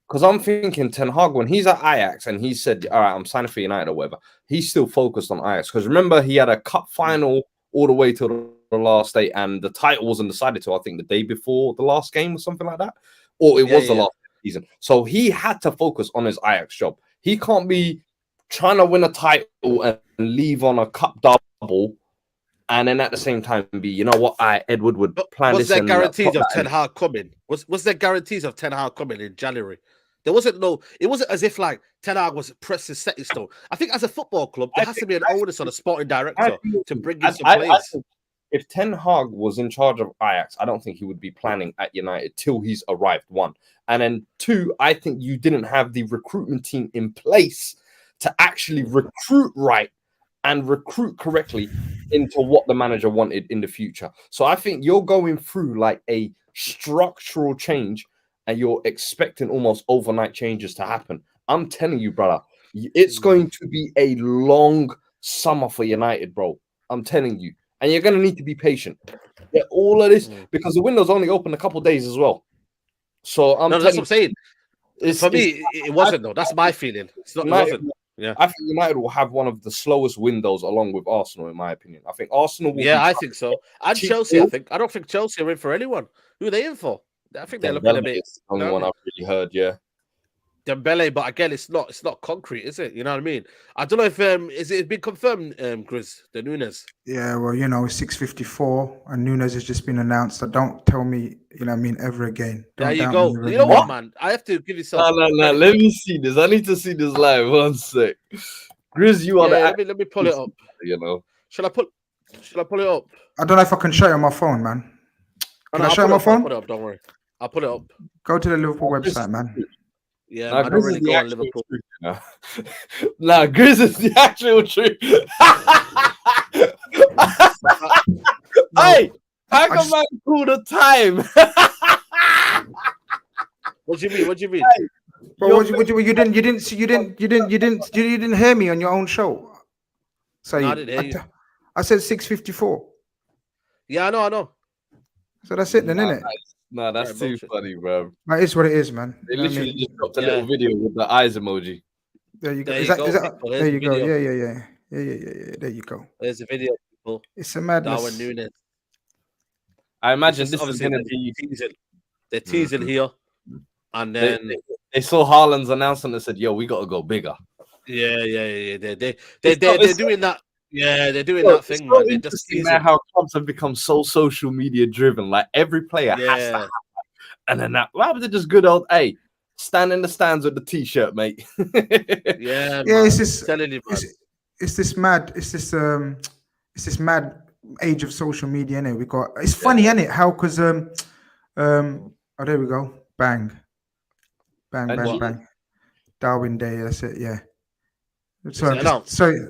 because I'm thinking Ten Hag, when he's at Ajax and he said, all right, I'm signing for United or whatever, he's still focused on Ajax. Because remember, he had a cup final all the way to the last day and the title wasn't decided till I think the day before the last game or something like that. Or it was the last season. So he had to focus on his Ajax job. He can't be trying to win a title and leave on a cup double and then at the same time be, you know what, Edward would plan this. Was there guarantees of Ten Hag coming? Was there guarantees of Ten Hag coming in January? It wasn't as if like Ten Hag was pressing set in stone. I think as a football club, there has to be an onus on a sporting director to bring in some players. If Ten Hag was in charge of Ajax, I don't think he would be planning at United till he's arrived, 1. And then 2, I think you didn't have the recruitment team in place to actually recruit right and recruit correctly into what the manager wanted in the future. So I think you're going through like a structural change and you're expecting almost overnight changes to happen. I'm telling you, brother, it's going to be a long summer for United, bro. I'm telling you. And you're going to need to be patient. Yeah, all of this, because the window's only open a couple of days as well. So that's what I'm saying. For me, it wasn't, though. That's my feeling. It wasn't. Yeah. I think United will have one of the slowest windows along with Arsenal, in my opinion. I think Arsenal will I think so. And cheap Chelsea, deal. I don't think Chelsea are in for anyone. Who are they in for? I think they're looking Dembele a bit. is the only one I've really heard, yeah. Dembele, but again, it's not concrete, is it? You know what I mean? I don't know if is it been confirmed, Grizz, the Nunez. Yeah, well, it's 6:54, and Nunez has just been announced. So don't tell me, ever again. Don't There you doubt go. me ever You know again. what, man? I have to give you some. No. Let me see this. I need to see this live. One sec. Grizz, you are the let me pull it up. Shall I pull it up? I don't know if I can show you on my phone, man. Can I show you on my I'll phone? put it up. Don't worry. I'll put it up. Go to the Liverpool website, man. Yeah, I don't really go on Liverpool. Nah, Grizz is the actual truth. Hey, how come man call the time? What do you mean? Hey, but you didn't hear me on your own show. So no, I didn't hear you. I said 6:54. Yeah, I know. So that's it then, isn't it? No, that's too funny, bro. That is what it is, man. They literally just dropped a little video with the eyes emoji. There you go. There you go. Yeah. There you go. There's a video, people. It's a madness. Darwin Nunez. I imagine this is going to be teasing. They're teasing here, and then they saw Haaland's announcement and said, "Yo, we got to go bigger." Yeah. They're doing that. Yeah, they're doing that thing, man. They're just teasing. How clubs have become so social media driven. Like every player has to have, and then that. Why was it just good old? Hey, stand in the stands with the t-shirt, mate. Yeah. It's this. Telling you, man. It's this mad. It's this mad age of social media, innit? We got. It's funny, innit? How? Because oh, there we go. Bang. Darwin Day. That's it. Yeah. So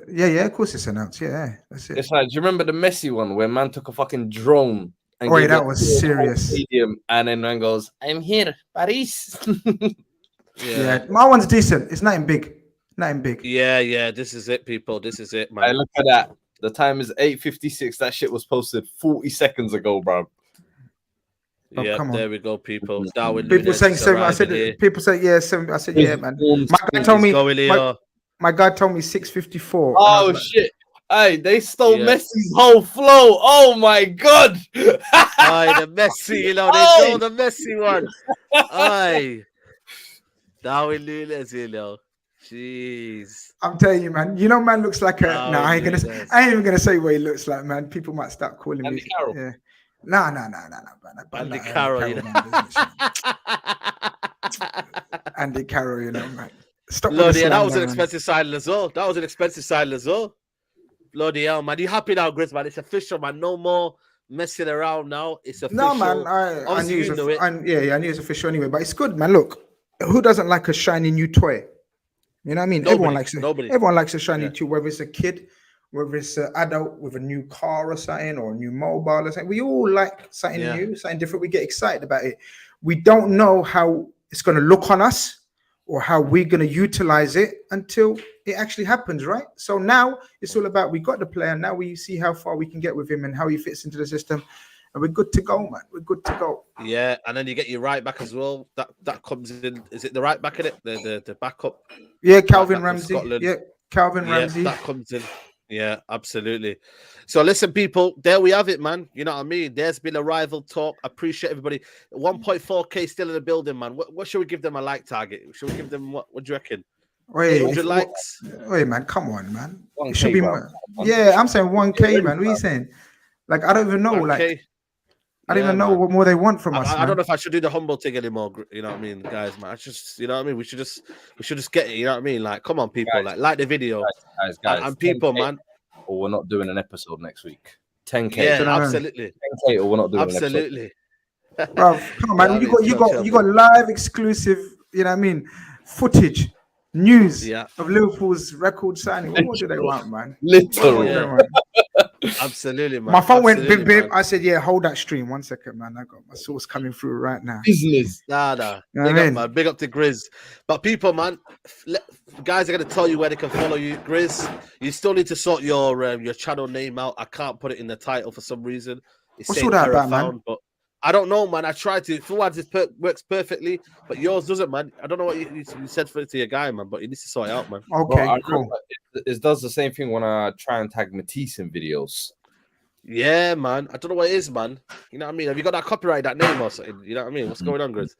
yeah, of course it's announced. Yeah, that's it. It's like, do you remember the Messi one where man took a fucking drone? And that was serious. Stadium, and then man goes, "I'm here, Paris." Yeah, my one's decent. It's nothing big. Yeah. This is it, people. This is it, man. Hey, look at that. The time is 8:56. That shit was posted 40 seconds ago, bro. Oh, yeah, there we go, people. Darwin people saying 7. I said. Here. People say 7. I said man. My guy told me 6:54. Oh shit! Hey, they stole Messi's whole flow. Oh my god! Aye, the Messi, they stole the Messi one. Aye, Darwin Nunez, Jeez. I'm telling you, man. Man looks like a. I ain't even gonna say what he looks like, man. People might start calling Andy me. Carroll. Yeah. No. Andy Carroll, Andy Carroll, man. Stop. Bloody hell, that was an expensive signing as well. Bloody hell, man. You happy now, Grizz, man? It's official, man. No more messing around now. It's official. No, man. I knew it's official anyway, but it's good, man. Look, who doesn't like a shiny new toy? You know what I mean? Everyone likes it. Everyone likes a shiny toy, whether it's a kid, whether it's an adult with a new car or something, or a new mobile or something. We all like something new, something different. We get excited about it. We don't know how it's going to look on us, or how we're going to utilize it until it actually happens, right? So now it's all about, we got the player, now we see how far we can get with him and how he fits into the system, and we're good to go, man. We're good to go. Yeah, and then you get your right back as well. That comes in. Is it the right back in it? The backup? Yeah, Calvin Ramsey. Yeah, Calvin Ramsey. That comes in. Yeah, absolutely. So listen, people, there we have it, man. You know what I mean? There's been a rival talk. I appreciate everybody. 1.4K still in the building, man. What should we give them a like target? Should we give them what do you reckon? 100 likes? Wait, man, come on, man. It should be more. Yeah, I'm saying 1K, man. What are you saying? Like, I don't even know. 1K. Like, I don't even know what more they want from us. I don't know if I should do the humble thing anymore. You know what I mean, guys, man. I just, you know what I mean. We should just get it. You know what I mean? Like, come on, people. Guys, like the video, guys. And people, man. Or we're not doing an episode next week. 10K. Yeah, absolutely. 10K, or we're not doing absolutely. An episode. Bro, come on, man. You got live exclusive. You know what I mean? Footage, news of Liverpool's record signing. What more do they want, man? Literally. Absolutely, man. My phone went bip bip. I said, "Yeah, hold that stream 1 second, man. I got my source coming through right now." Business. Nah. Big up, man. Big up to Grizz. But people, man, guys are gonna tell you where they can follow you. Grizz, you still need to sort your channel name out. I can't put it in the title for some reason. What's all that about, man? But I don't know, man. I tried to. Fuad's works perfectly, but yours doesn't, man. I don't know what you said for it to your guy, man, but you need to sort it out, man. Okay, Bro, cool. It does the same thing when I try and tag Matisse in videos. Yeah, man. I don't know what it is, man. You know what I mean? Have you got that copyright, that name or something? You know what I mean? What's going on, Grizz?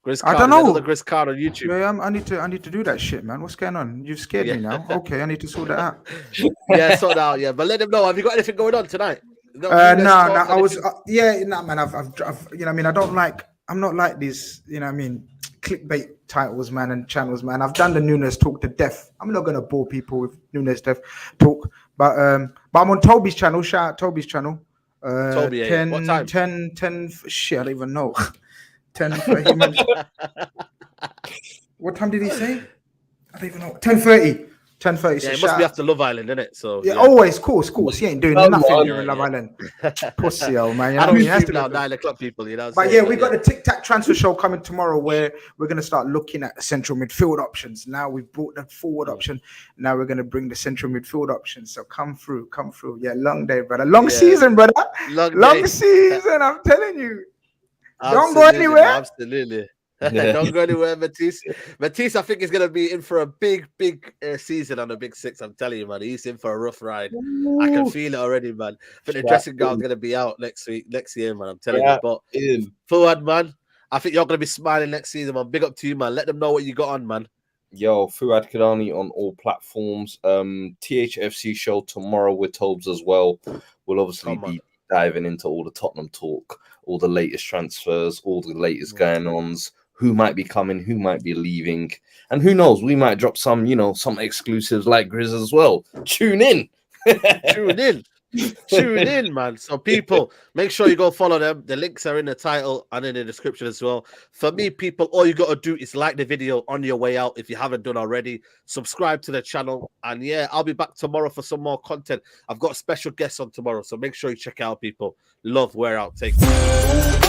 Grizz I card. don't know. Another Grizz card on YouTube. Yeah, I need to do that shit, man. What's going on? You've scared me now. Okay, I need to sort that out. Yeah, sort that out. Yeah, but let them know. Have you got anything going on tonight? No. I was, man. I've, you know, what I mean, I'm not like these, you know, what I mean, clickbait titles, man, and channels, man. I've done the Nunez talk to death. I'm not gonna bore people with Nunez death talk, but I'm on Toby's channel. Shout out Toby's channel. Toby, 10, what time? 10, shit, I don't even know. 10. What time did he say? I don't even know. 10:30. 10:30. Yeah, it must be after Love Island, isn't it? So yeah, always, course. He ain't doing nothing during Love Island. Pussy, old man. You know I don't mean? sleep now, 9 o'clock, people. You know. But yeah, we got the Tic Tac transfer show coming tomorrow, where we're gonna start looking at central midfield options. Now we've brought the forward option. Now we're gonna bring the central midfield option. So come through. Yeah, long day, brother. Long season, brother. Long season. I'm telling you. Don't go anywhere. Absolutely. Don't go anywhere, Matisse. Matisse, I think, is going to be in for a big season on the Big Six. I'm telling you, man. He's in for a rough ride. Ooh. I can feel it already, man. But the dressing gown's going to be out next year, man. I'm telling you. But Fuad, man, I think you're going to be smiling next season, man. Big up to you, man. Let them know what you got on, man. Yo, Fuad Kadani on all platforms. THFC show tomorrow with Tobes as well. We'll obviously be diving into all the Tottenham talk, all the latest transfers, all the latest going-ons. Who might be coming, who might be leaving, and who knows? We might drop some, you know, some exclusives like Grizz as well. Tune in, tune in, man. So people, make sure you go follow them. The links are in the title and in the description as well. For me, people, all you got to do is like the video on your way out if you haven't done already. Subscribe to the channel, and yeah, I'll be back tomorrow for some more content. I've got special guests on tomorrow, so make sure you check out, people. Love, wear out, take care.